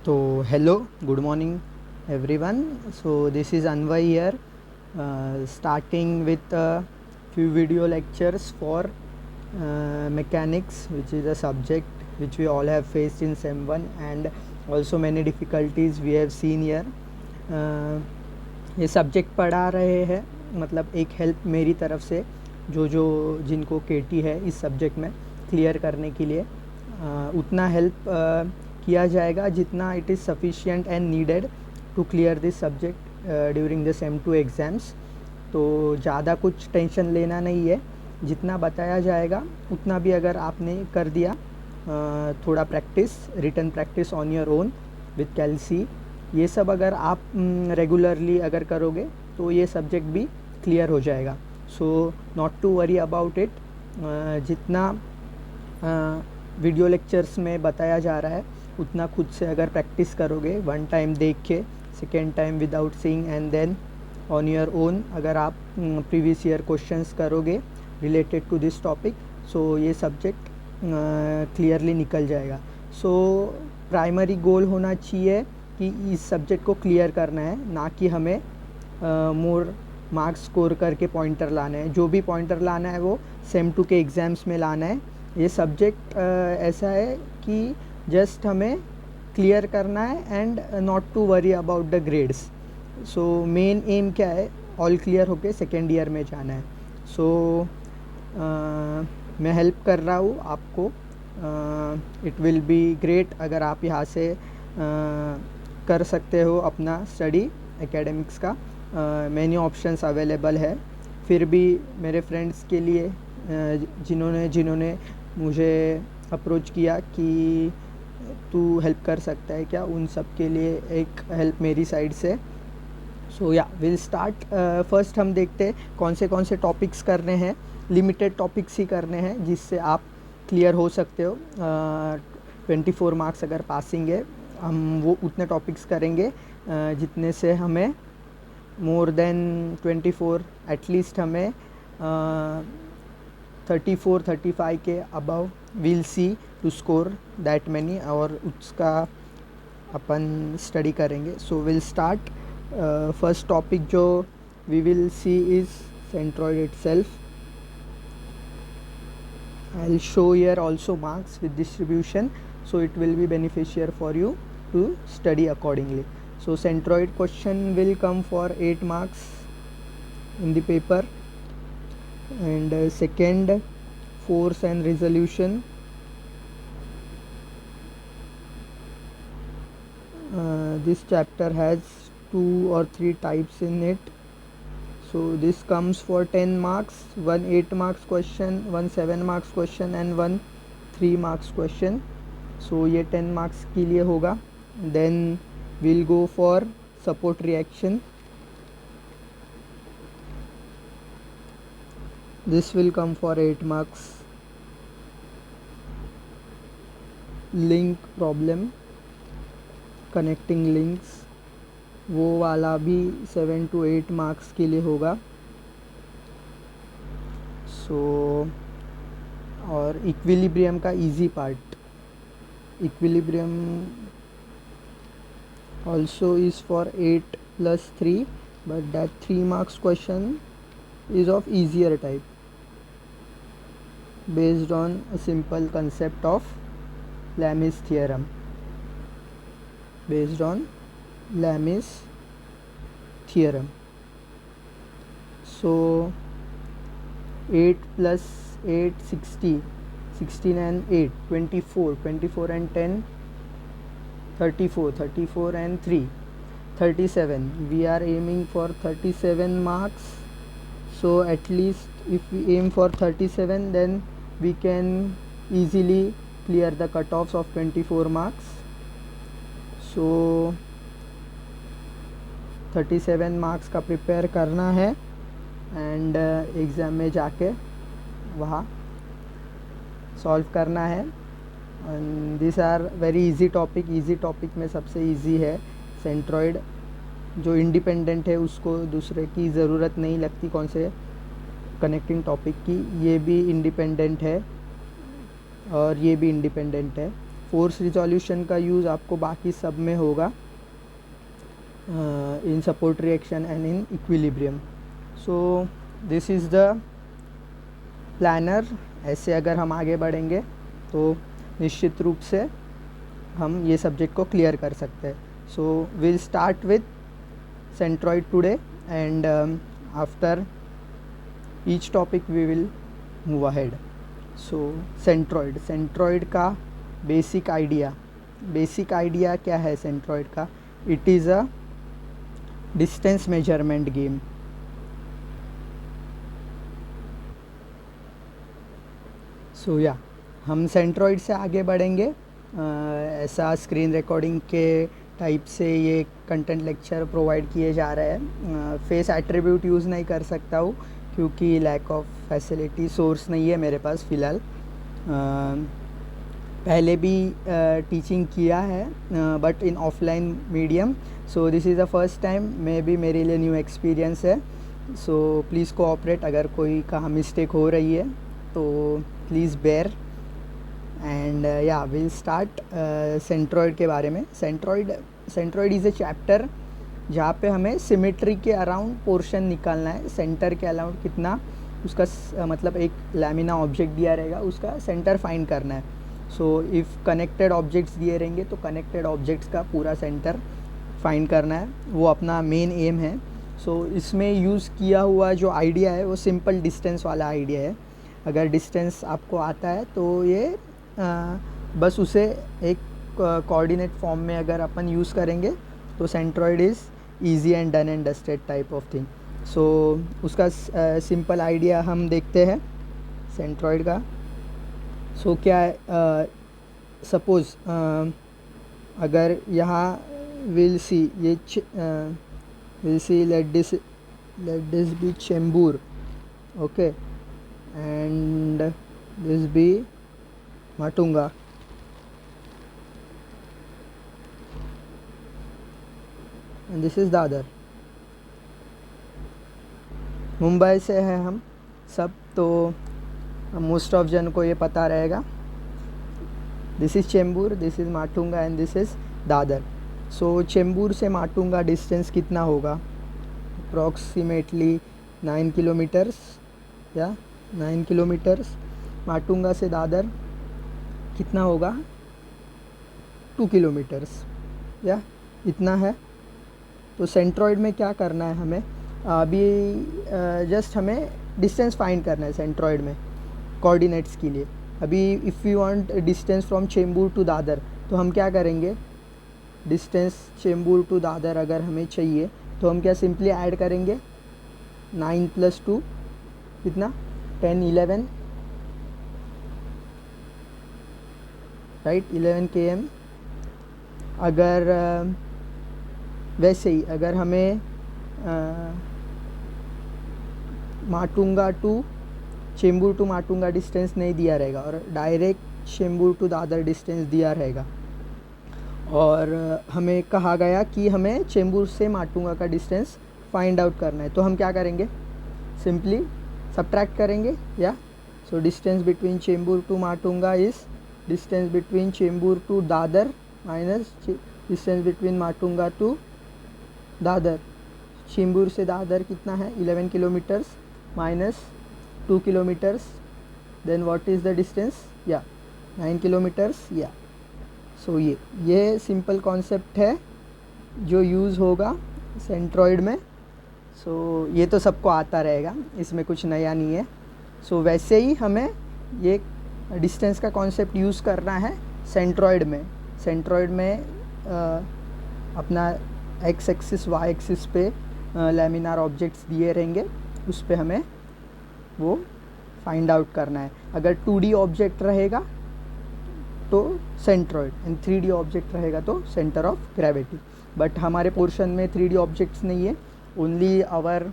So hello, good morning everyone. So this is Anvay here, starting with a few video lectures for mechanics, which is a subject which we all have faced in SEM 1, and also many difficulties we have seen here. ये subject पढ़ा रहे हैं, मतलब एक help मेरी तरफ से जो जिनको केटी है इस सब्जेक्ट में क्लियर करने के लिए उतना हेल्प किया जाएगा जितना it is sufficient and needed to clear this subject during the same 2 exams. तो ज़्यादा कुछ टेंशन लेना नहीं है, जितना बताया जाएगा उतना भी अगर आपने कर दिया, थोड़ा practice, written practice on your own with Kelsey, ये सब अगर आप रेगुलरली अगर करोगे तो ये सब्जेक्ट भी क्लियर हो जाएगा. So not to worry about it. जितना वीडियो लेक्चर्स में बताया जा रहा है उतना खुद से अगर प्रैक्टिस करोगे, वन टाइम देख के, second time without seeing and then on your own अगर आप प्रीवियस ईयर क्वेश्चंस करोगे related to this topic, so ये सब्जेक्ट क्लियरली निकल जाएगा. सो प्राइमरी गोल होना चाहिए कि इस सब्जेक्ट को क्लियर करना है, ना कि हमें मोर मार्क्स स्कोर करके पॉइंटर लाना है. जो भी पॉइंटर लाना है वो सेम 2 के एग्ज़ाम्स में लाना है. ये सब्जेक्ट ऐसा है कि जस्ट हमें क्लियर करना है and not to worry about the grades. So main aim क्या है, ऑल क्लियर होके सेकेंड ईयर में जाना है. सो मैं हेल्प कर रहा हूँ आपको. इट विल बी ग्रेट अगर आप यहाँ से कर सकते हो अपना स्टडी एकेडमिक्स का. मैनी ऑप्शंस अवेलेबल है. फिर भी मेरे फ्रेंड्स के लिए जिन्होंने मुझे अप्रोच किया कि तू हेल्प कर सकता है क्या, उन सब के लिए एक हेल्प मेरी साइड से. सो या विल स्टार्ट. फर्स्ट हम देखते हैं कौन से टॉपिक्स करने हैं. लिमिटेड टॉपिक्स ही करने हैं जिससे आप क्लियर हो सकते हो. 24 मार्क्स अगर पासिंग है, हम वो उतने टॉपिक्स करेंगे जितने से हमें मोर देन 24 एटलीस्ट हमें 34-35 के above we'll see to score that many, और उसका अपन स्टडी करेंगे. So we'll start. First topic जो we will see is centroid itself. I'll show here also marks with distribution, so it will be beneficial for you to study accordingly. So centroid question will come for 8 marks in the paper, and second, force and resolution. This chapter has 2 or 3 types in it. So this comes for 10 marks, one 8 marks question, one 7 marks question and one 3 marks question. So ये 10 marks के लिए होगा. Then we'll go for support reaction. This will come for 8 marks. Link problem, connecting links, वो वाला भी 7 to 8 marks के लिए होगा. सो और इक्विलिब्रियम का easy part, equilibrium also is for 8 plus 3, but that 3 marks question is of easier type based on a simple concept of Lami's theorem. Based on Lami's theorem. So 8 plus 8 60, 16 and 8 24, 24 and 10 34, 34 and 3 37. We are aiming for 37 marks. So at least if we aim for 37, then we can easily clear the cutoffs of 24 marks. So 37 marks का prepare करना है and exam में जाके वहाँ solve करना है. And this are very easy topic. Easy topic में सबसे इजी है सेंट्रॉइड. जो इंडिपेंडेंट है उसको दूसरे की ज़रूरत नहीं लगती कौन से कनेक्टिंग टॉपिक की. ये भी इंडिपेंडेंट है और ये भी इंडिपेंडेंट है. फोर्स रिजोल्यूशन का यूज़ आपको बाकी सब में होगा, in support reaction and in equilibrium. So this is the planar. ऐसे अगर हम आगे बढ़ेंगे तो निश्चित रूप से हम ये सब्जेक्ट को क्लियर कर सकते हैं। So we'll start with centroid today and after each topic we will move ahead. So centroid का बेसिक आइडिया क्या है सेंट्रॉइड का? It is a distance measurement game. So या हम सेंट्रॉइड से आगे बढ़ेंगे। ऐसा स्क्रीन रिकॉर्डिंग के टाइप से ये कंटेंट लेक्चर प्रोवाइड किए जा रहे हैं। फेस एट्रीब्यूट यूज़ नहीं कर सकता हूँ क्योंकि लैक ऑफ फैसिलिटी, सोर्स नहीं है मेरे पास फ़िलहाल। पहले भी टीचिंग किया है but in offline medium. So this is the first time, may be मेरे लिए न्यू एक्सपीरियंस है। सो प्लीज़ कोऑपरेट, अगर कोई कहाँ मिस्टेक हो रही है तो प्लीज़ बेयर। एंड या विल स्टार्ट सेंट्रॉइड के बारे में। सेंट्रॉइड इज़ ए चैप्टर जहाँ पे हमें सिमेट्री के अराउंड पोर्शन निकालना है। सेंटर के अराउंड कितना उसका मतलब एक लैमिना ऑब्जेक्ट दिया रहेगा, उसका सेंटर फाइंड करना है। सो इफ़ कनेक्टेड ऑब्जेक्ट्स दिए रहेंगे तो कनेक्टेड ऑब्जेक्ट्स का पूरा सेंटर फाइंड करना है, वो अपना मेन एम है। सो इसमें यूज़ किया हुआ जो आइडिया है वो सिंपल डिस्टेंस वाला आइडिया है। अगर डिस्टेंस आपको आता है तो ये बस उसे एक कोऑर्डिनेट फॉर्म में अगर अपन यूज़ करेंगे तो centroid is easy and done and dusted type of thing. So उसका सिंपल आइडिया हम देखते हैं सेंट्रॉइड का। सो क्या है, सपोज़ अगर यहाँ will see let this be Chembur, okay, and this be Matunga, and this is Dadar। Mumbai से है हम सब, तो मोस्ट ऑफ जन को ये पता रहेगा। This is Chembur, this is Matunga and this is Dadar. So Chembur से माटुंगा डिस्टेंस कितना होगा? अप्रॉक्सीमेटली 9 किलोमीटर्स या 9 किलोमीटर्स। माटुंगा से दादर कितना होगा? 2 किलोमीटर्स या इतना है। तो सेंट्रॉइड में क्या करना है हमें? अभी जस्ट हमें डिस्टेंस फाइंड करना है सेंट्रॉइड में कोऑर्डिनेट्स के लिए। अभी if you want distance from Chembur to Dadar तो हम क्या करेंगे? डिस्टेंस चेंबूर टू दादर अगर हमें चाहिए तो हम क्या सिंपली ऐड करेंगे? 9 + 2 कितना? 10, 11, राइट, 11 km। अगर वैसे ही अगर हमें Matunga to Chembur to Matunga distance नहीं दिया रहेगा और direct Chembur to Dadar distance दिया रहेगा और हमें कहा गया कि हमें चेंबूर से माटुंगा का डिस्टेंस फाइंड आउट करना है, तो हम क्या करेंगे? सिंपली सब्ट्रैक्ट करेंगे या। So distance between Chembur to Matunga is distance between Chembur to Dadar minus distance between Matunga to Dadar. Chembur से दादर कितना है? 11 kilometres minus 2 kilometres, then what is the distance? या 9 किलोमीटर्स या। सो ये सिंपल कॉन्सेप्ट है जो यूज़ होगा सेंट्रॉइड में। सो ये तो सबको आता रहेगा, इसमें कुछ नया नहीं है। सो वैसे ही हमें ये डिस्टेंस का कॉन्सेप्ट यूज़ करना है सेंट्रॉइड में। सेंट्रॉइड में अपना एक्स एक्सिस वाई एक्सिस पे लैमिनार ऑब्जेक्ट्स दिए रहेंगे, उस पे हमें वो फाइंड आउट करना है। अगर 2D ऑब्जेक्ट रहेगा तो सेंट्रॉइड एंड 3D ऑब्जेक्ट रहेगा तो सेंटर ऑफ ग्रेविटी। बट हमारे पोर्शन में 3D ऑब्जेक्ट्स नहीं है, only our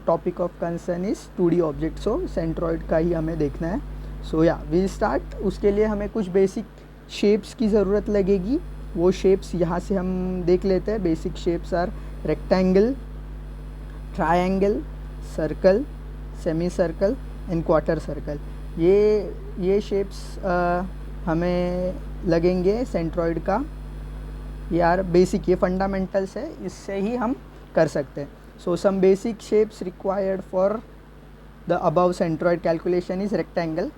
topic of concern is 2D object. So centroid का ही हमें देखना है। सो या विल स्टार्ट। उसके लिए हमें कुछ बेसिक शेप्स की ज़रूरत लगेगी, वो शेप्स यहाँ से हम देख लेते हैं। Basic shapes are rectangle, triangle, circle, semi circle and quarter circle. ये शेप्स हमें लगेंगे सेंट्रॉइड का, यार बेसिक ये फंडामेंटल्स है, इससे ही हम कर सकते हैं. So some basic shapes required for the above centroid calculation is rectangle.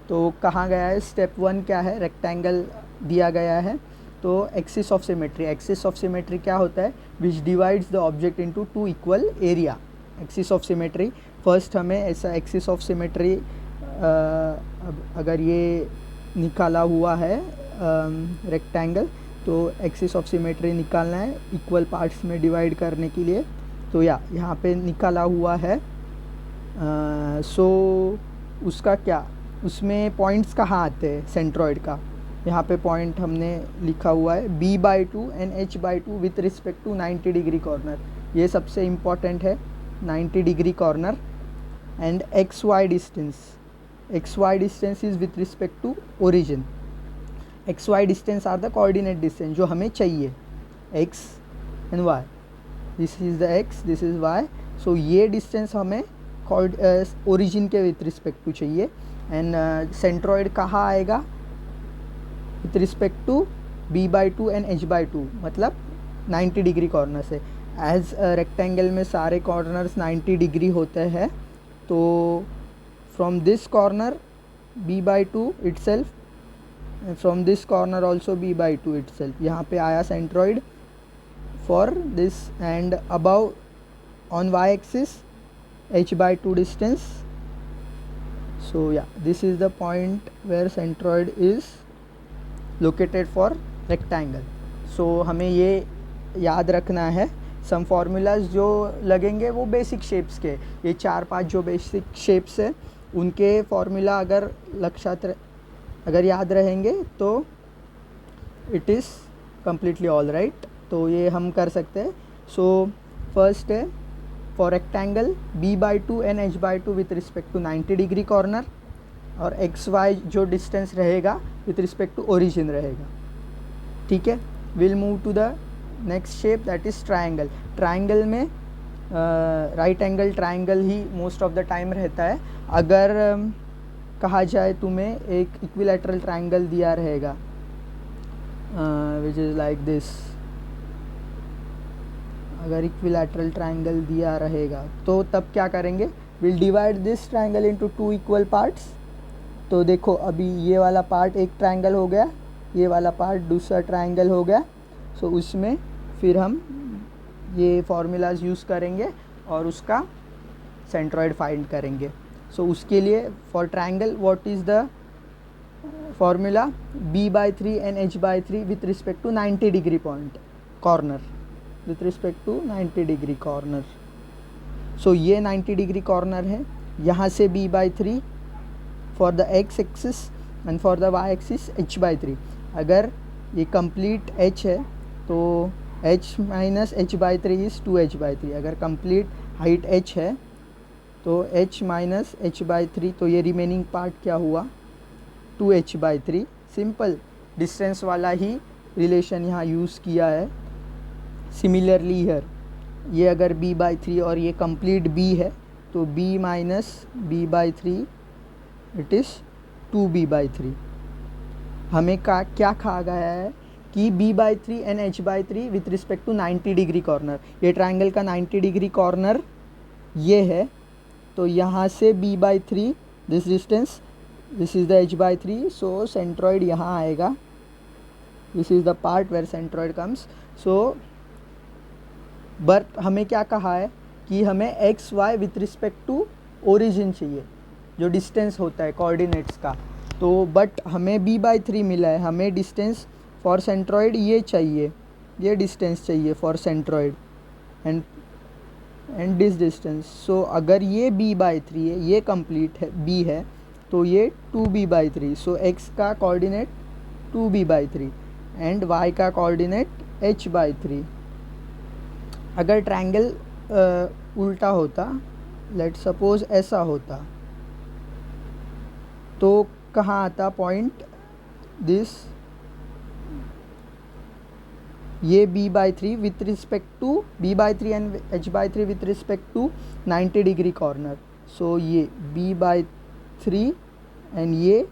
तो कहाँ गया है, स्टेप 1 क्या है, रेक्टेंगल दिया गया है. तो axis of symmetry, axis of symmetry क्या होता है, विच divides the object into 2 equal area. Axis of symmetry, first हमें ऐसा एक्सिस ऑफ सिमेट्री अगर ये निकाला हुआ है रेक्टेंगल, तो एक्सिस ऑफ सिमेट्री निकालना है इक्वल पार्ट्स में डिवाइड करने के लिए. तो यहाँ पे निकाला हुआ है. सो उसका क्या, उसमें पॉइंट्स कहाँ आते हैं सेंट्रॉइड का, यहाँ पे पॉइंट हमने लिखा हुआ है b/2 and h/2 with respect to 90 degree corner. ये सबसे इम्पॉर्टेंट है, 90 degree corner. And xy distance, xy distance is with respect to origin. xy distance are the coordinate distance जो हमें चाहिए, x and y. This is the x, this is y. So ये distance हमें origin के with respect to चाहिए. And centroid कहाँ आएगा, with respect to b/2 and h/2, मतलब 90 डिग्री कॉर्नर से. एज रेक्टेंगल में सारे कॉर्नर्स 90 डिग्री होते हैं, तो from this corner b/2 itself, from this corner also b/2 itself. यहाँ पे आया centroid for this. And about on y axis h/2 distance. So this is the point where centroid is located for rectangle. So हमें ये याद रखना है. सम formulas जो लगेंगे वो बेसिक शेप्स के, ये 4-5 जो बेसिक शेप्स है उनके फार्मूला अगर याद रहेंगे तो it is completely all right. तो ये हम कर सकते हैं. सो फर्स्ट है for rectangle b/2 and h/2 with respect to 90 degree corner, और xy जो डिस्टेंस रहेगा विथ रिस्पेक्ट टू ओरिजिन रहेगा. ठीक है, we'll move to the next shape that is triangle. Triangle में राइट एंगल ट्रायंगल ही most of the time रहता है. अगर कहा जाए तुम्हें एक इक्विलैटरल ट्रायंगल दिया रहेगा विच इज़ लाइक दिस, अगर इक्विलैटरल ट्रायंगल दिया रहेगा तो तब क्या करेंगे, will divide this triangle into 2 equal parts. तो देखो अभी ये वाला पार्ट एक ट्रायंगल हो गया, ये वाला पार्ट दूसरा ट्रायंगल हो गया. सो उसमें फिर हम ये फार्मूलाज यूज़ करेंगे और उसका सेंट्रॉइड फाइंड करेंगे. सो उसके लिए for triangle what is the formula, b/3 and h/3 with respect to 90 degree point corner, with respect to 90 degree corner. So ये 90 डिग्री कॉर्नर है, यहाँ से b/3 for the x axis and for the y axis h/3. अगर ये complete h है तो h minus h/3 is 2h/3. अगर complete height h है तो h माइनस h/3, तो ये रिमेनिंग पार्ट क्या हुआ 2h/3. सिंपल डिस्टेंस वाला ही रिलेशन यहाँ यूज़ किया है. सिमिलरली हियर ये अगर b/3 और ये कंप्लीट b है तो b minus b/3 it is 2b/3. हमें क्या कहा गया है कि b/3 and h/3 with respect to 90 degree corner. ये ट्रायंगल का 90 डिग्री कॉर्नर ये है, तो यहाँ से b/3 this distance, this is the h/3. So centroid यहाँ आएगा, this is the part where centroid comes. So but हमें क्या कहा है कि हमें x y with respect to origin चाहिए, जो डिस्टेंस होता है कोऑर्डिनेट्स का. तो बट हमें b/3 मिला है, हमें डिस्टेंस फॉर सेंट्रॉइड ये चाहिए, ये डिस्टेंस चाहिए for centroid and this distance. So अगर ये b/3 है, ये कंप्लीट है b है, तो ये 2b/3. सो x का कोऑर्डिनेट 2b/3 एंड y का कोऑर्डिनेट h/3. अगर ट्रायंगल उल्टा होता, लेट सपोज ऐसा होता, तो कहाँ आता पॉइंट दिस, ये b/3 with respect to b/3 and h/3 with respect to 90 degree corner. So ये b/3 एंड ये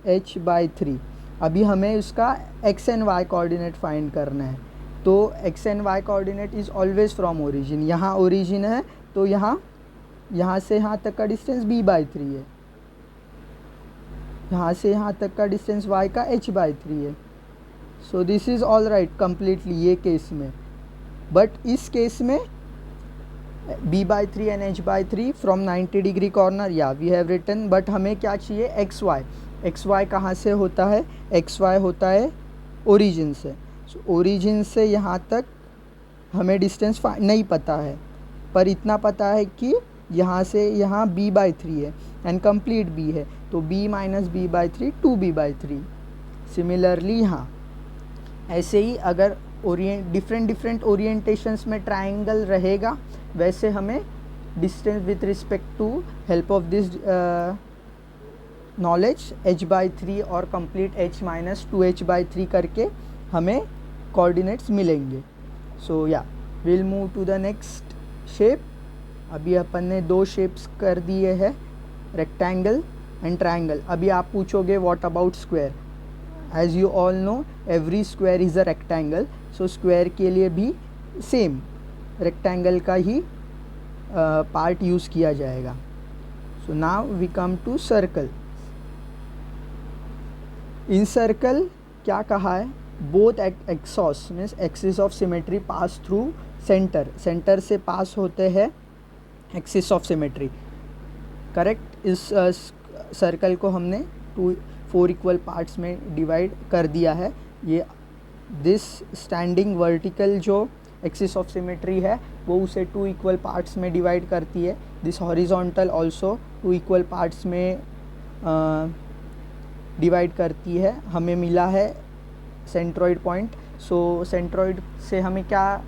h/3। अभी हमें उसका x and y coordinate find करना है, तो x and y coordinate is always from origin. यहाँ ओरिजिन है तो यहाँ से यहाँ तक का डिस्टेंस b/3 है, यहाँ से यहाँ तक का डिस्टेंस y का h/3 है। सो this is all right completely ये केस में। बट इस केस में b/3 and h/3 from 90 degree corner, या वी हैव रिटन। बट हमें क्या चाहिए, एक्स वाई कहाँ से होता है, एक्स वाई होता है ओरिजिन से। सो ओरिजिन से यहाँ तक हमें डिस्टेंस नहीं पता है, पर इतना पता है कि यहाँ से यहाँ b/3 है एंड कंप्लीट b है, तो b minus b/3 2b/3। Similarly यहाँ ऐसे ही अगर डिफरेंट ओरिएंटेशंस में ट्राइंगल रहेगा, वैसे हमें distance with respect to help of this knowledge h/3 और कंप्लीट h माइनस 2h/3 करके हमें कोऑर्डिनेट्स मिलेंगे। So yeah will move to the next shape. अभी अपन ने 2 शेप्स कर दिए हैं, रेक्टेंगल एंड ट्रायंगल। अभी आप पूछोगे what about square. As you all know every square is a rectangle, so square के लिए भी सेम रेक्टेंगल का ही पार्ट यूज़ किया जाएगा। So now we come to circle. In circle क्या कहा है, both axes means axis of symmetry pass through centre, centre से पास होते हैं एक्सिस ऑफ सिमेट्री, करेक्ट। इस सर्कल को हमने 4 इक्वल पार्ट्स में डिवाइड कर दिया है। ये दिस स्टैंडिंग वर्टिकल जो एक्सिस ऑफ सिमेट्री है वो उसे 2 इक्वल पार्ट्स में डिवाइड करती है। This horizontal also 2 equal parts में डिवाइड करती है। हमें मिला है सेंट्रॉइड पॉइंट। सो सेंट्रॉइड से हमें क्या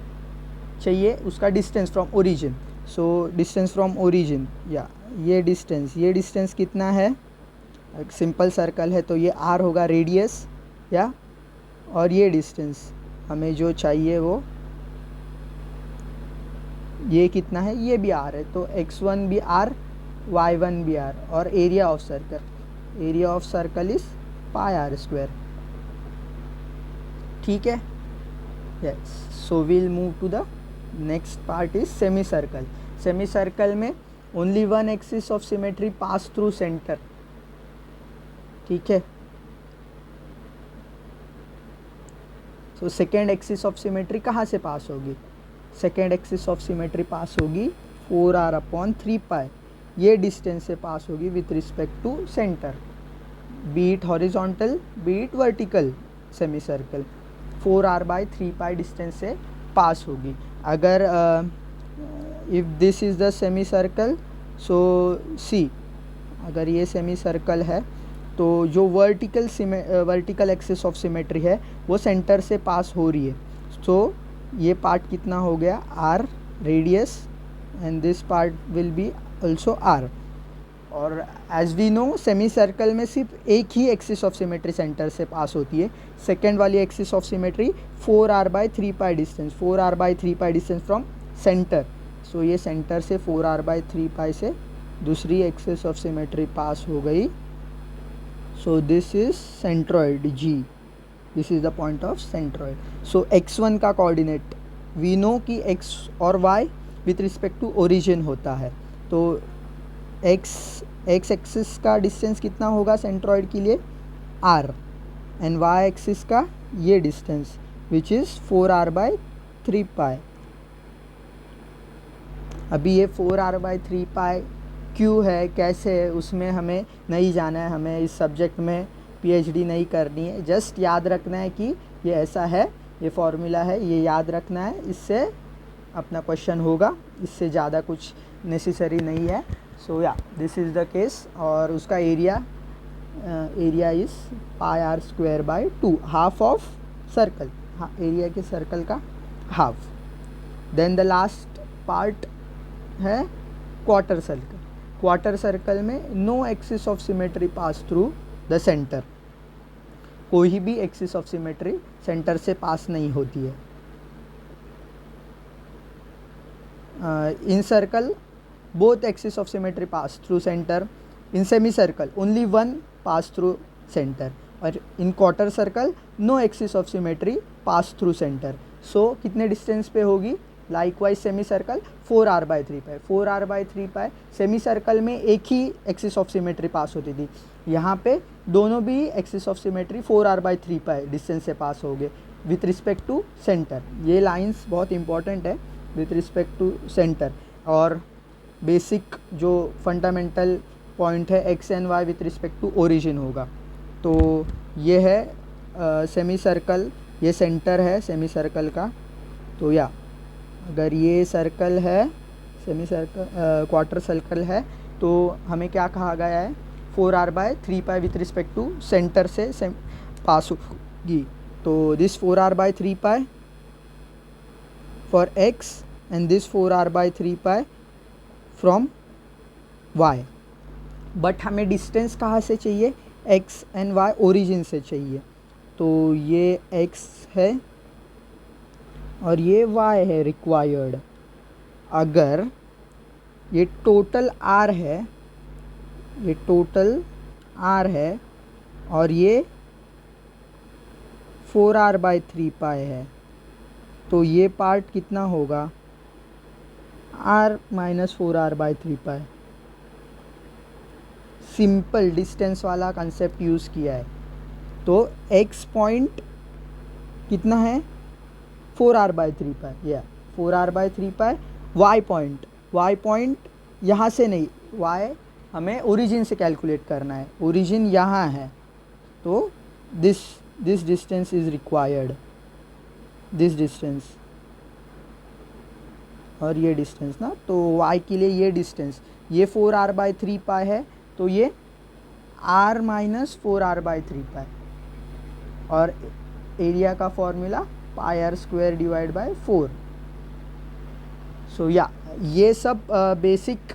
चाहिए, उसका distance from origin. So distance from origin, या ये डिस्टेंस कितना है, एक सिंपल सर्कल है तो ये r होगा रेडियस, या और ये डिस्टेंस हमें जो चाहिए वो ये कितना है, ये भी r है, तो x1 भी r y1 भी r। और area of circle is πr²। ठीक है, yes. So we'll move to the next part is semi circle. Semi circle में only one axis of symmetry pass through centre. ठीक है, so second axis of symmetry कहाँ से pass होगी, second axis of symmetry pass होगी 4r/3π, ये distance से pass होगी with respect to centre, be it horizontal be it vertical. Semi circle 4r/3π distance से पास होगी। अगर if this is the semi circle, सो सी अगर ये सेमी सर्कल है तो जो वर्टिकल एक्सिस ऑफ सिमेट्री है वो सेंटर से पास हो रही है। सो ये पार्ट कितना हो गया, r radius, and this part will be also r। और as we know semi circle में सिर्फ एक ही एक्सिस ऑफ सिमेट्री सेंटर से पास होती है। सेकेंड वाली axis of symmetry 4r/3π distance, 4r/3π distance from centre. So ये सेंटर से 4r/3π से दूसरी एक्सिस ऑफ सिमेट्री पास हो गई। So this is centroid G, this is the point of centroid. So x1 का कोऑर्डिनेट वी नो कि x और y with respect to origin होता है, तो x एक्सिस का डिस्टेंस कितना होगा सेंट्रॉइड के लिए, r, एंड y एक्सिस का ये डिस्टेंस विच इज़ 4r/3π। अभी ये 4r/3π क्यों है, कैसे है, उसमें हमें नहीं जाना है, हमें इस सब्जेक्ट में PhD नहीं करनी है। जस्ट याद रखना है कि ये ऐसा है, ये फॉर्मूला है, ये याद रखना है, इससे अपना क्वेश्चन होगा, इससे ज़्यादा कुछ नेसेसरी नहीं है। सो yeah this is the case. और उसका area is πr²/2, half of circle, हाँ एरिया के सर्कल का हाफ। देन द लास्ट पार्ट है क्वार्टर सर्कल। क्वार्टर सर्कल में no axis of symmetry pass through the centre, कोई भी एक्सिस ऑफ सिमेट्री सेंटर से पास नहीं होती है। In circle both axis of symmetry pass through centre. In semi circle only one pass through centre, और in quarter circle no axis of symmetry pass through centre. So कितने distance पे होगी? Likewise semi circle 4r/3π, 4r/3π। Semi circle में एक ही axis of symmetry pass होती थी, यहाँ पे दोनों भी axis of symmetry 4r/3π distance से पास हो गए विथ रिस्पेक्ट टू सेंटर। ये लाइंस बहुत इंपॉर्टेंट है विथ रिस्पेक्ट टू सेंटर। और बेसिक जो फंडामेंटल पॉइंट है x and y with respect to origin होगा। तो ये है सेमी सर्कल, ये सेंटर है सेमी सर्कल का। तो या अगर ये सर्कल है सेमी सर्कल क्वार्टर सर्कल है तो हमें क्या कहा गया है? 4r/3π with respect to centre से पास होगी। तो this 4r/3π for x and this 4r/3π from y। But हमें डिस्टेंस कहाँ से चाहिए? x एंड y ओरिजिन से चाहिए। तो ये x है और ये y है रिक्वायर्ड। अगर ये टोटल r है, ये टोटल r है और ये 4r/3π है, तो ये पार्ट कितना होगा? r - 4r/3π। सिंपल डिस्टेंस वाला कंसेप्ट यूज़ किया है। तो x पॉइंट कितना है? 4r/3π, या 4r/3π। y पॉइंट यहाँ से नहीं, y हमें ओरिजिन से कैलकुलेट करना है, ओरिजिन यहाँ है। तो this distance is required, this distance और ये डिस्टेंस ना। तो y के लिए ये डिस्टेंस, ये 4r/3π है, तो ये r - 4r/3π। और एरिया का फॉर्मूला πr² / 4। सो या ये सब बेसिक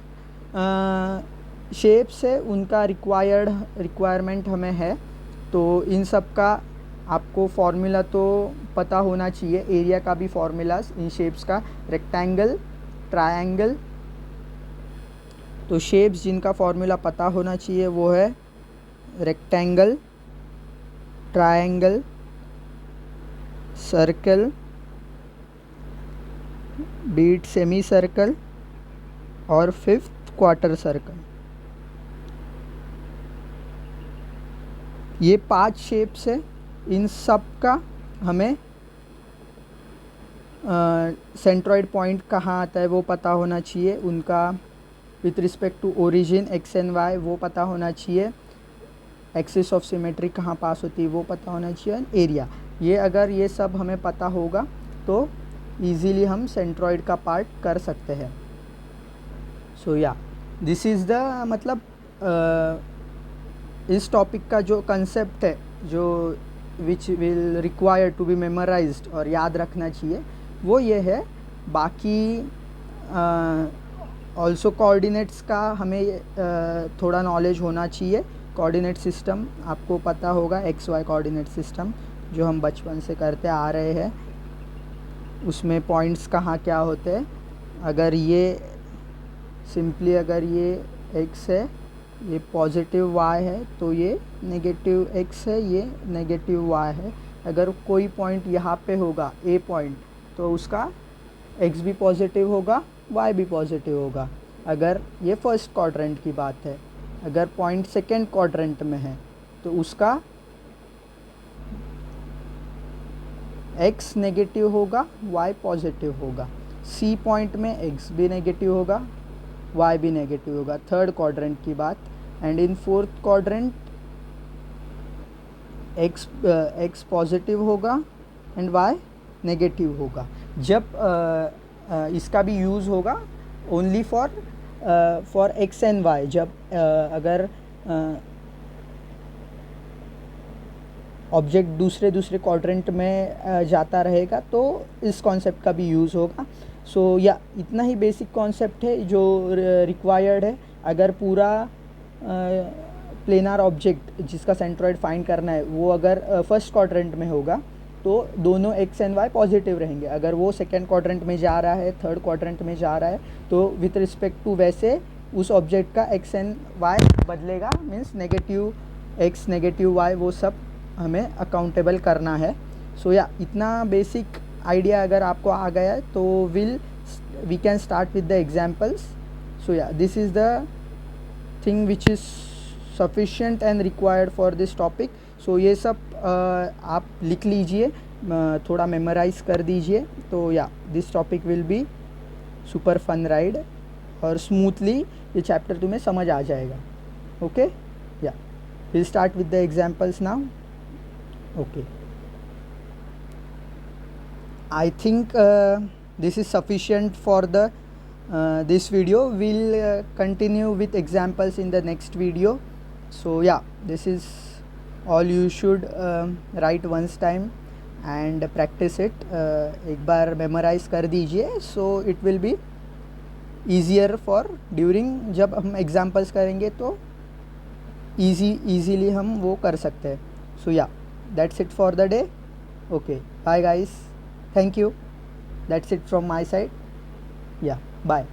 शेप्स है, उनका रिक्वायरमेंट हमें है। तो इन सब का आपको फॉर्मूला तो पता होना चाहिए, एरिया का भी फॉर्मूलाज इन शेप्स का, रेक्टेंगल, ट्रायंगल। तो शेप्स जिनका फॉर्मूला पता होना चाहिए वो है रेक्टेंगल, ट्रायंगल, सर्कल, बीट सेमी सर्कल और फिफ्थ क्वार्टर सर्कल। ये 5 शेप्स है। इन सब का हमें सेंट्रॉइड पॉइंट कहाँ आता है वो पता होना चाहिए, उनका with respect to origin x and y वो पता होना चाहिए, एक्सिस ऑफ सिमेट्री कहाँ पास होती है वो पता होना चाहिए, एरिया। ये अगर ये सब हमें पता होगा तो इजीली हम सेंट्रॉइड का पार्ट कर सकते हैं। सो या दिस इज़ द मतलब इस टॉपिक का जो कंसेप्ट है, जो which will require to be memorised और याद रखना चाहिए, वो ये है। बाकी ऑल्सो कोऑर्डिनेट्स का हमें थोड़ा नॉलेज होना चाहिए। कोऑर्डिनेट सिस्टम आपको पता होगा, एक्स वाई कोऑर्डिनेट सिस्टम जो हम बचपन से करते आ रहे हैं, उसमें पॉइंट्स कहाँ क्या होते हैं। अगर ये सिंपली अगर ये x है, ये पॉजिटिव y है, तो ये नेगेटिव x है, ये नेगेटिव y है। अगर कोई पॉइंट यहाँ पे होगा a पॉइंट, तो उसका x भी पॉजिटिव होगा, y भी पॉजिटिव होगा। अगर ये फर्स्ट क्वाड्रेंट की बात है, अगर पॉइंट सेकेंड क्वाड्रेंट में है तो उसका x नेगेटिव होगा, y पॉजिटिव होगा। C पॉइंट में x भी नेगेटिव होगा, y भी नेगेटिव होगा, थर्ड क्वाड्रेंट की बात। And in fourth quadrant x positive होगा एंड y नेगेटिव होगा। जब इसका भी यूज़ होगा only for x and y। जब अगर ऑब्जेक्ट दूसरे क्वाड्रेंट में जाता रहेगा तो इस कॉन्सेप्ट का भी यूज़ होगा। सो या इतना ही बेसिक कॉन्सेप्ट है जो रिक्वायर्ड है। अगर पूरा प्लेनार ऑब्जेक्ट जिसका सेंट्रॉइड फाइंड करना है वो अगर फर्स्ट क्वाड्रेंट में होगा तो दोनों x एंड y पॉजिटिव रहेंगे। अगर वो सेकेंड क्वाड्रेंट में जा रहा है, थर्ड क्वाड्रेंट में जा रहा है, तो विथ रिस्पेक्ट टू वैसे उस ऑब्जेक्ट का x एंड y बदलेगा, means negative x negative y वो सब हमें अकाउंटेबल करना है. सो या इतना बेसिक आइडिया अगर आपको आ गया है तो we can start with the examples. So yeah this is the thing which is sufficient and required for this topic. So ये सब आप लिख लीजिए, थोड़ा मेमोराइज कर दीजिए. तो yeah this topic will be super fun ride और स्मूथली ये चैप्टर तुम्हें समझ आ जाएगा. Okay, yeah will start with the examples now. Okay, I think this is sufficient for the this video. We'll continue with examples in the next video. So yeah, this is all you should write once time and practice it. एक बार memorize कर दीजिए, so it will be easier for during जब हम examples करेंगे तो easily हम वो कर सकते हैं. So yeah, that's it for the day. Okay, bye guys. Thank you. That's it from my side. Yeah, bye.